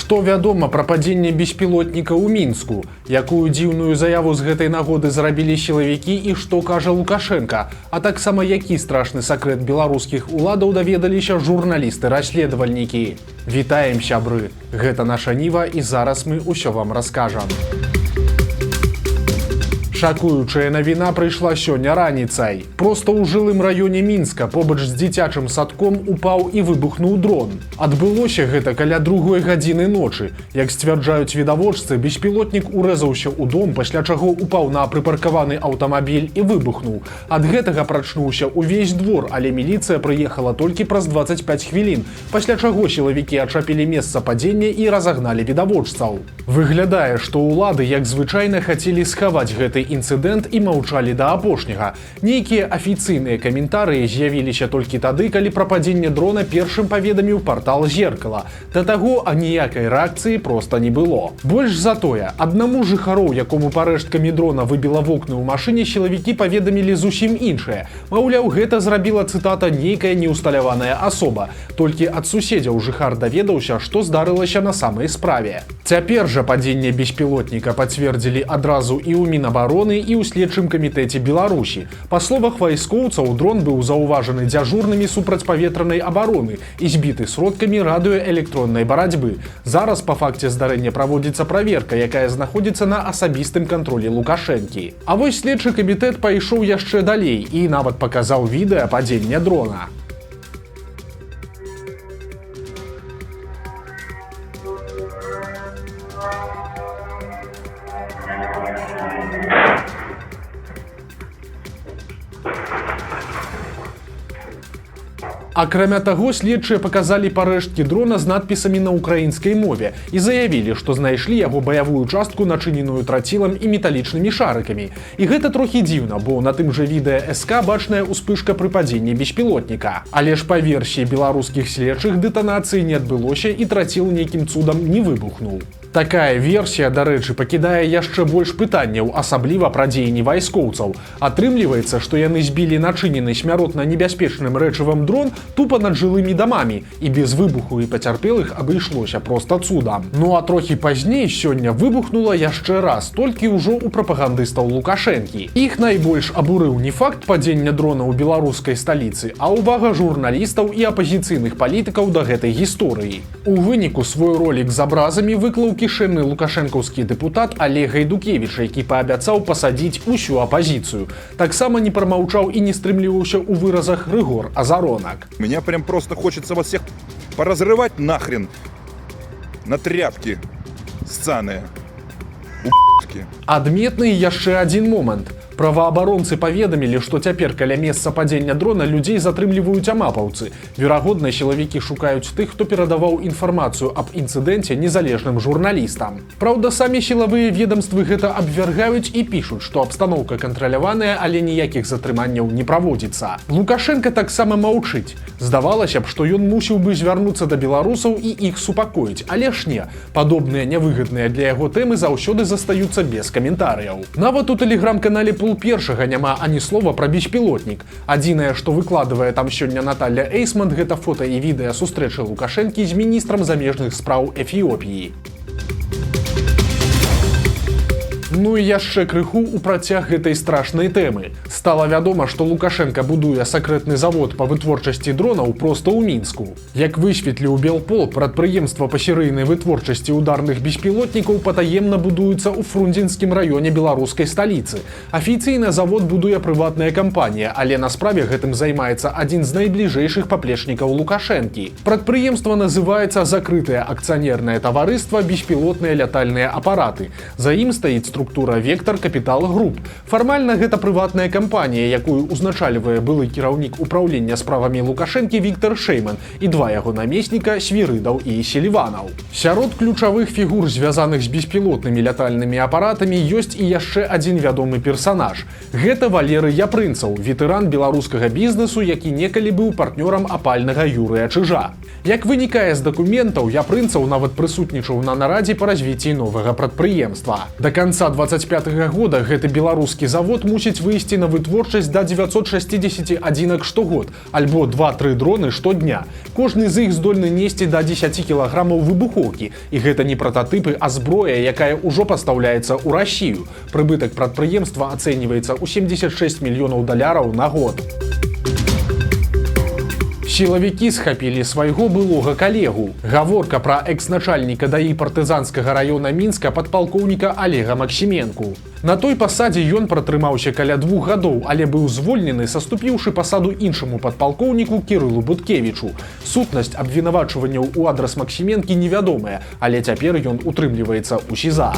Што вядома пра падзенне беспілотніка ў Мінску? Якую дзіўную заяву з гэтай нагоды зрабілі сілавікі і што кажа Лукашенка? А таксама які страшны сакрэт беларускіх уладаў даведаліся журналісты-расследавальнікі? Вітаем, сябры! Гэта наша Ніва і зараз мы ўсё вам раскажам. Шакуючая навіна прыйшла сёння раніцай. Проста ў жылым раёне Мінска побач з дзіцячым садком упаў і выбухнуў дрон. Адбылося гэта каля 2 гадзіны ночы. Як сцвярджаюць відавочцы, беспілотнік урэзаўся ў дом, пасля чаго упаў на прыпаркаваны аўтамабіль і выбухнуў. Ад гэтага прачнуўся ўвесь двор, але міліцыя прыехала толькі праз 25 хвілін, пасля чаго сілавікі ачапілі месца падзення і разагналі відавочцаў. Выглядае, што ўлады, як звычайна, хацелі схаваць гэты інцыдэнт і маўчалі да апошняга. Нейкія афіцыйныя каментарыі з'явіліся толькі тады, калі пра падзенне дрона першым паведаміў партал «Зеркало». Да таго аніякай рэакцыі проста не было. Больш за тое, аднаму жыхароў, якому парэшткамі дрона выбіла вокны ў машыне, сілавікі паведамілі зусім іншае. Маўляў, гэта зрабіла, цытата, нейкая неўсталяваная асоба. Толькі ад суседзяў жыхар даведаўся, што здарылася на самай справе. Цяпер жа падзенне беспілотніка пацвердзілі адразу і ў Мінабароны, і ў следчым камітэце Беларусі. Па словах вайскоўцаў, дрон быў заўважаны дзяжурнымі супрацьпаветранай абароны і збіты сродкамі радыёэлектроннай барацьбы. Зараз па факце здарэння праводзіцца праверка, якая знаходзіцца на асабістым кантролі Лукашэнкі. А вось следчы камітэт пайшоў яшчэ далей і нават паказаў відэа падзення дрона. Акрамя таго, следчыя паказалі парэшткі дрона з надпісамі на ўкраінскай мове і заявілі, што знайшлі яго баявую частку, начыненую трацілам і металічнымі шарыкамі. І гэта трохі дзіўна, бо на тым жа відэа СК бачная ўспышка пры падзенні беспілотніка. Але ж па версіі беларускіх следчых дэтанацыі не адбылося і траціл нейкім цудам не выбухнуў. Такая версія, дарэчы, пакідае яшчэ больш пытанняў, асабліва пра дзеянні вайскоўцаў. Атрымліваецца, што яны збілі начынены смяротна небяспечным рэчывам дрон тупа над жылымі дамамі, і без выбуху і пацярпелых абышлося проста цудам. Ну а трохі пазней сёння выбухнула яшчэ раз, толькі ўжо ў прапагандыстаў Лукашэнкі. Іх найбольш абурыў не факт падзення дрона ў беларускай сталіцы, а ўвага журналістаў і апазіцыйных палітыкаў да гэтай гісторыі. У выніку свой ролік з абразамі выклаў кішэнны лукашэнкаўскі дэпутат Олег Гайдукевіч, які паабяцаў пасадзіць усю апазіцыю. Таксама не прамаўчаў і не стрымліваўся ў выразах Рыгор Азаронак. Меня прям просто хочется вас всех поразрывать нахрен на тряпки ссаные. Адметны яшчэ адзін момант. Праваабаронцы паведамілі, што цяпер каля месца падзення дрона людзей затрымліваюць амапаўцы. Верагодна, сілавікі шукаюць тых, хто перадаваў інфармацыю аб інцыдэнце незалежным журналістам. Праўда, самі сілавыя ведамствы гэта абвяргаюць і пішуць, што абстаноўка кантраляваная, але ніякіх затрыманняў не праводзіцца. Лукашенка таксама маўчыць. Здавалася б, што ён мусіў бы звярнуцца да беларусаў і іх супакоіць, але ж не. Падобныя нявыгадныя для яго тэмы заўсёды застаюцца без каментарыяў. Нават у тэлеграм-канале першага няма ані слова пра беспілотнік. Адзінае, што выкладывае там сёння Наталля Эйсман, гэта фота і відэа сустрэчы Лукашэнкі з міністрам замежных спраў Эфіопіі. Ну і яшчэ крыху ў працяг гэтай страшнай тэмы. Стала вядома, што Лукашенка будуе сакрэтны завод па вытворчасці дронаў проста ў Мінску. Як высветліў Белпол, прадпрыемства па серыйнай вытворчасці ударных беспілотнікаў патаемна будуецца ў Фрунзенскім раёне беларускай сталіцы. Афіцыйна завод будуе прыватная кампанія, але на справе гэтым займаецца адзін з найбліжэйшых паплечнікаў Лукашэнкі. Прадпрыемства называецца закрытае акцыянернае таварыства «Беспілотныя лятальныя апараты». За ім стаіць структура «Вектор Капітал Груп». Фармальна гэта прыватная кампанія, якую узначальвае былы кіраўнік управлення справамі Лукашэнкі Віктор Шэйман і два яго намесніка Свірыдаў і Селіванаў. Сярод ключавых фігур, звязаных з беспілотнымі лятальнымі апаратамі, ёсць і яшчэ адзін вядомы персанаж. Гэта Валерый Япрынцаў, ветэран беларускага бізнесу, які некалі быў партнёрам апальнага Юрыя Чыжа. Як вынікае з дакументаў, Япрынцаў нават прысутнічаў на нарадзе па развіцці новага прадпрыемства. Да канца канца 25 года гэты беларускі завод мусіць выйсці на вытворчасць да 960 адзінак штогод, альбо 2-3 дроны штодня. Кожны з іх здольны несці да 10 кілаграмаў выбухоўкі. І гэта не прататыпы, а зброя, якая ўжо пастаўляецца ў Расію. Прыбытак прадпрыемства ацэньваецца ў 76 мільёнаў даляраў на год. Сілавікі схапілі свайго былога калегу. Гаворка пра экс-начальніка ДАІ партызанскага раёна Мінска падпалкоўніка Олега Максіменку. На той пасадзе ён пратрымаўся каля 2 гадоў, але быў звольнены, саступіўшы пасаду іншаму падпалкоўніку Кірылу Буткевічу. Сутнасць абвінавачванняў у адрас Максіменкі невядомая, але цяпер ён утрымліваецца ў СІЗА.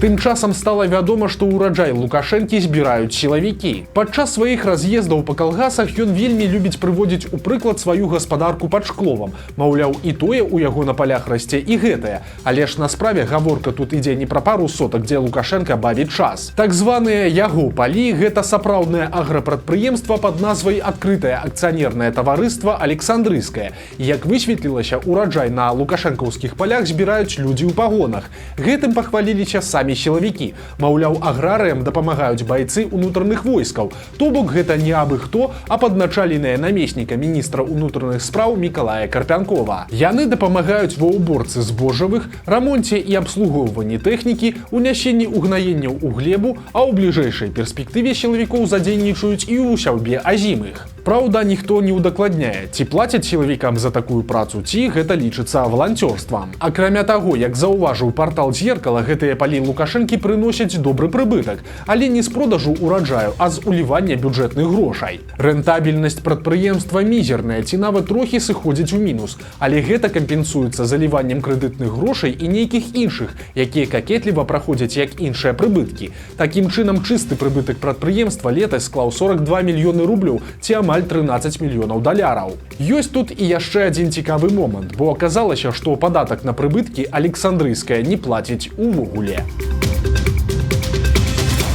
Тым часам стала вядома, што ўраджай Лукашэнкі збіраюць сілавікі. Падчас сваіх раз'ездаў па калгасах ён вельмі любіць прыводзіць у прыклад сваю гаспадарку пад шкловам. Маўляў, і тое ў яго на палях расце, і гэтае. Але ж на справе гаворка тут ідзе не пра пару сотак, дзе Лукашенка бавіць час. Так званыя яго палі – гэта сапраўднае аграпрадпрыемства пад назвай адкрытае акцыянернае таварыства Александрыйскае. І як высветлілася, ураджай на лукашэнкаўскіх палях збіраюць людзі ў пагонах. Гэтым пахваліліся самі сілавікі. Маўляў, аграрыям дапамагаюць байцы ўнутраных войскаў. То бок гэта не абы хто, а падначаленыя намесніка міністра ўнутраных спраў Мікалая Карпянкова. Яны дапамагаюць ва ўборцы збожжавых, рамонце і абслугоўванні тэхнікі, унясенні угнаенняў у глебу, а ў бліжэйшай перспектыве сілавікоў задзейнічаюць і ў сяўбе азімых. Праўда, ніхто не ўдакладняе, ці плацяць сілавікам за такую працу, ці гэта лічыцца валанцёрствам. Акрамя таго, як заўважыў партал «Зеркала», гэтыя палі Лукашэнкі прыносяць добры прыбытак, але не з продажу ўраджаю, а з улівання бюджэтных грошай. Рэнтабельнасць прадпрыемства мізерная, ці нават трохі сыходзіць у мінус, але гэта кампенсуецца заліваннем крэдытных грошай і нейкіх іншых, якія какетліва праходзяць як іншыя прыбыткі. Такім чынам, чысты прыбытак прадпрыемства летась склаў 42 мільёны рублёў, ці амаль 13 мільёнаў даляраў. Ёсць тут і яшчэ адзін цікавы момант, бо аказалася, што падатак на прыбыткі Александрыйская не плаціць увогуле.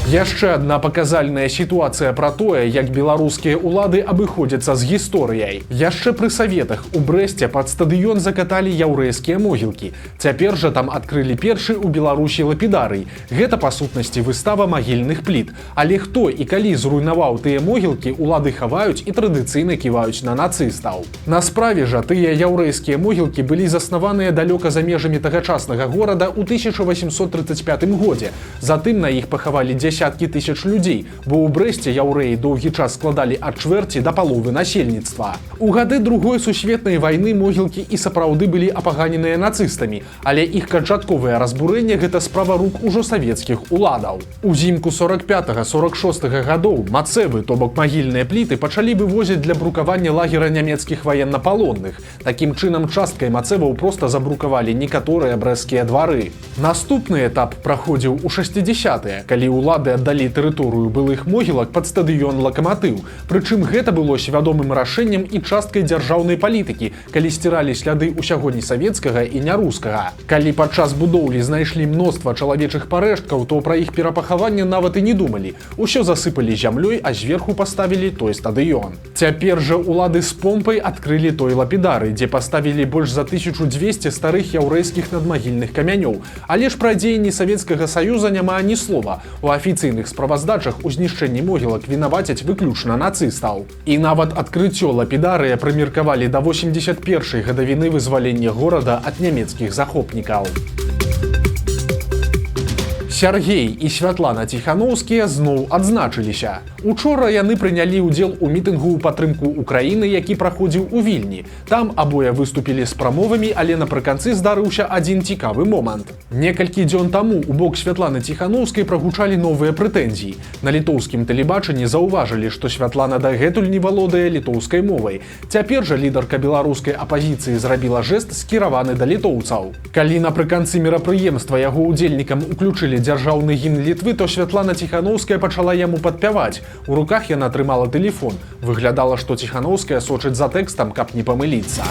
Яшчэ адна паказальная сітуацыя пра тое, як беларускія ўлады абыходзяцца з гісторыяй. Яшчэ пры саветах у Брэсце пад стадыён закаталі яўрэйскія могілкі. Цяпер жа там адкрылі першы ў Беларусі лапідарый. Гэта, па сутнасці, выстава магільных пліт. Але хто і калі зруйнаваў тыя могілкі, улады хаваюць і традыцыйна ківаюць на нацыстаў. На справе жа тыя яўрэйскія могілкі былі заснаваныя далёка за межамі тагачаснага горада ў 1835 годзе. Затым на іх пахавалі дзесяткі тысяч людзей, бо ў Брэсце яўрэі доўгі час складалі ад чвэрці да паловы насельніцтва. У гады Другой сусветнай вайны могілкі і сапраўды былі апаганеныя нацыстамі, але іх канчатковае разбурэнне гэта справа рук ужо савецкіх уладаў. Узімку 45-46 гадоў мацэвы, то бок магільныя пліты, пачалі вывозіць для брукавання лагера нямецкіх ваеннапалонных. Такім чынам, часткай мацэваў проста забрукавалі некаторыя брэсцкія двары. Наступны этап праходзіў у 60-е, калі ўлады аддалі тэрыторыю былых могілак пад стадыён «Лакаматыў». Прычым гэта было свядомым рашэннем і часткай дзяржаўнай палітыкі, калі сціралі сляды ўсяго несавецкага і нярускага. Калі падчас будоўлі знайшлі мноства чалавечых парэшткаў, то пра іх перапахаванне нават і не думалі. Усё засыпалі зямлёй, а зверху паставілі той стадыён. Цяпер жа улады з помпай адкрылі той лапідары, дзе паставілі больш за 1200 старых яўрэйскіх надмагільных камянёў. Але ж пра дзеянні Савецкага Саюза няма ні слова. У афіцыйных справаздачах у знішчэнні могілак вінавацяць выключна нацыстаў. І нават адкрыццё лапідарыя прымеркавалі да 81-й гадавіны вызвалення горада ад нямецкіх захопнікаў. Сяргей і Святлана Ціхановскія зноў адзначыліся. Учора яны прынялі ўдзел у мітынгу ў падтрымку Украіны, які праходзіў у Вільні. Там абое выступілі з прамовамі, але напрыканцы здарыўся адзін цікавы момант. Некалькі дзён таму у бок Святланы Ціхановскай прагучалі новыя прэтэнзіі. На літоўскім тэлебачанні заўважылі, што Святлана дагэтуль не валодае літоўскай мовай. Цяпер жа лідарка беларускай апазіцыі зрабіла жэст, скіраваны да літоўцаў. Калі напрыканцы мерапрыемства яго удзельнікам уключылі дзяржаўны гімн Літвы, то Святлана Ціхановская пачала яму падпяваць. У руках яна трымала тэлефон. Выглядала, што Ціхановская сочыць за тэкстам, каб не памыліцца.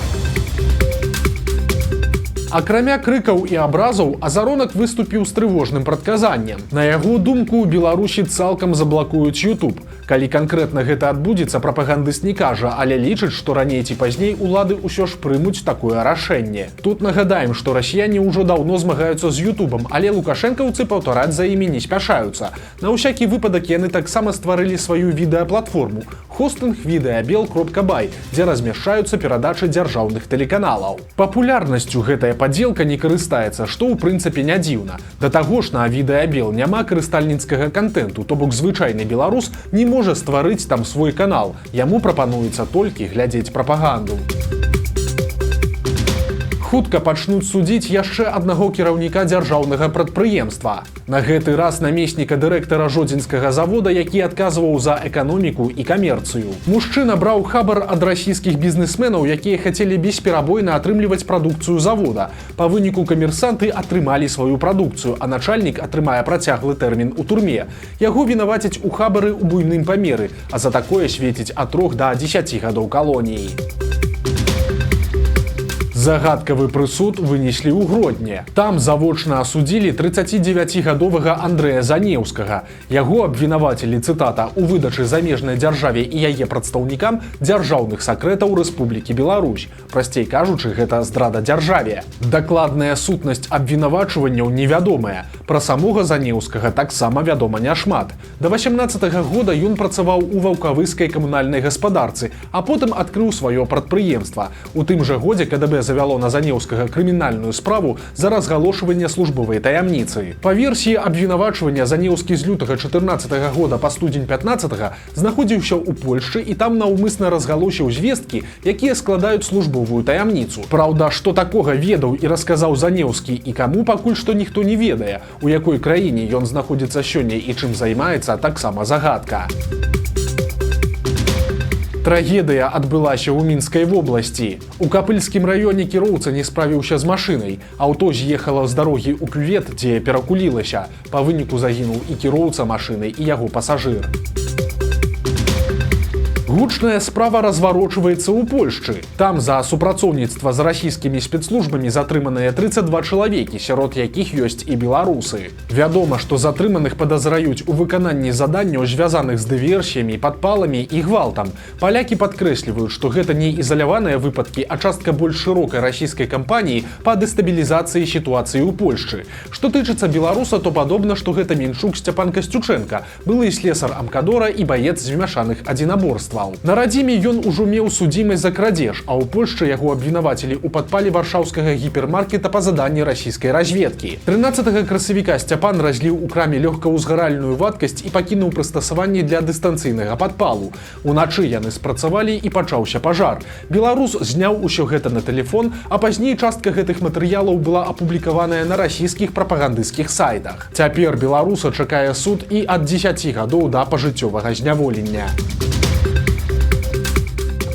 Акрамя крыкаў і абразаў, Азаронак выступіў з трывожным прадказаннем. На яго думку, у Беларусі цалкам заблакуюць YouTube. Калі канкрэтна гэта адбудзецца, прапагандыст не кажа, але лічыць, што раней ці пазней улады ўсё ж прымуць такое рашэнне. Тут нагадаем, што расіяне ўжо даўно змагаюцца з Ютубам, але лукашэнкаўцы паўтараць за імі не спяшаюцца. На ўсякі выпадак яны таксама стварылі сваю відэаплатформу хостынг videobel.by, дзе размяшчаюцца перадачы дзяржаўных тэлеканалаў. Папулярнасцю гэтая падзелка не карыстаецца, што ў прынцыпе не дзіўна. Да таго ж на Videobel няма карыстальніцкага кантэнту, то бок звычайны беларус не можа стварыць там свой канал. Яму прапануецца толькі глядзець прапаганду. Хутка пачнуць судзіць яшчэ аднаго кіраўніка дзяржаўнага прадпрыемства. На гэты раз намесніка дырэктара жодзінскага завода, які адказваў за эканоміку і камерцыю. Мужчына браў хабар ад расійскіх бізнесменаў, якія хацелі бесперабойна атрымліваць прадукцыю завода. Па выніку камерсанты атрымалі сваю прадукцыю, а начальнік атрымае працяглы тэрмін у турме. Яго вінавацяць у хабары ў буйным памеры, а за такое свеціць ад 3 да 10 гадоў калоніі. Загадкавы прысуд вынеслі ў Гродні. Там завочна асудзілі 39гадовага Андрэя Занеўскага. Яго абвінавацілі, цытата, у выдачы замежнай дзяржаве і яе прадстаўнікам дзяржаўных сакрэтаў Рэспублікі Беларусь. Прасцей кажучы, гэта здрада дзяржаве. Дакладная сутнасць абвінавачванняў невядомая. Пра самога Занеўскага таксама вядома няшмат. Да 18-го года ён працаваў у ваўкавыскай камунальнай гаспадарцы, а потым адкрыў сваё прадпрыемства. У тым жа годзе КДБ завяло на Занеўскага крымінальную справу за разгалошванне службовай таямніцы. Па версіі абвінавачвання, Занеўскі з лютага 14-го года па студзень 15-го знаходзіўся ў Польшчы і там наўмысна разгалосіў звесткі, якія складаюць службовую таямніцу. Праўда, што такога ведаў і расказаў Занеўскі і каму, пакуль што ніхто не ведае. У якой краіне ён знаходзіцца сёння і чым займаецца, таксама загадка. Трагедыя адбылася ў Мінскай вобласці. У Капыльскім раёне кіроўца не справіўся з машынай. Аўто з'ехала з дарогі ў кювет, дзе перакулілася. Па выніку загінуў і кіроўца машыны, і яго пасажыр. Гучная справа разварочваецца ў Польшчы. Там за супрацоўніцтва з расійскімі спецслужбамі затрыманыя 32 чалавекі, сярод якіх ёсць і беларусы. Вядома, што затрыманых падазраюць у выкананні заданняў, звязаных з дыверсіямі, падпаламі і гвалтам. Палякі падкрэсліваюць, што гэта не ізаляваныя выпадкі, а частка больш шырокай расійскай кампаніі па дэстабілізацыі сітуацыі ў Польшчы. Што тычыцца беларуса, то падобна, што гэта Менчук Сцяпан Касцючэнка, былы слесар Амкадора і баец змяшаных адзінаборстваў. На радзіме ён ужо меў судзімасць за крадзеж, а ў Польшчы яго абвінавацілі ў падпале варшаўскага гіпермаркета па заданні расійскай разведкі. 13 красавіка Сцяпан разліў у краме лёгкаўзгаральную вадкасць і пакінуў прыстасаванне для дыстанцыйнага падпалу. Уначы яны спрацавалі і пачаўся пажар. Беларус зняў усё гэта на тэлефон, а пазней частка гэтых матэрыялаў была апублікаваная на расійскіх прапагандысцкіх сайтах. Цяпер беларуса чакае суд і ад 10 гадоў да пажыццёвага зняволення.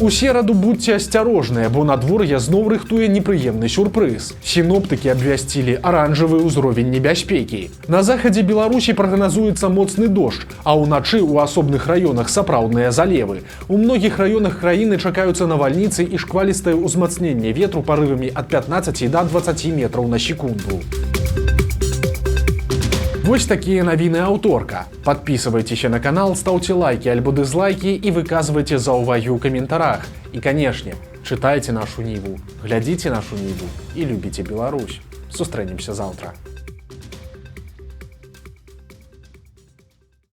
У сераду будьце асцярожныя, бо надвор'е зноў рыхтуе непрыемны сюрпрыз. Сіноптыкі абвясцілі аранжавы ўзровень небяспекі. На захадзе Беларусі прагназуецца моцны дождж, а ўначы ў асобных раёнах сапраўдныя залевы. У многіх раёнах краіны чакаюцца навальніцы і шквалістае ўзмацненне ветру парывамі ад 15 да 20 метраў на секунду. Вось такія навіны аўторка. Падпісывайцеся на канал, стаўце лайкі альбо дызлайкі і выказвайце заўвагі ў каментарах. І, канешне, чытайце нашу Ніву, глядзіце нашу Ніву і любіце Беларусь. Сустрэнемся заўтра.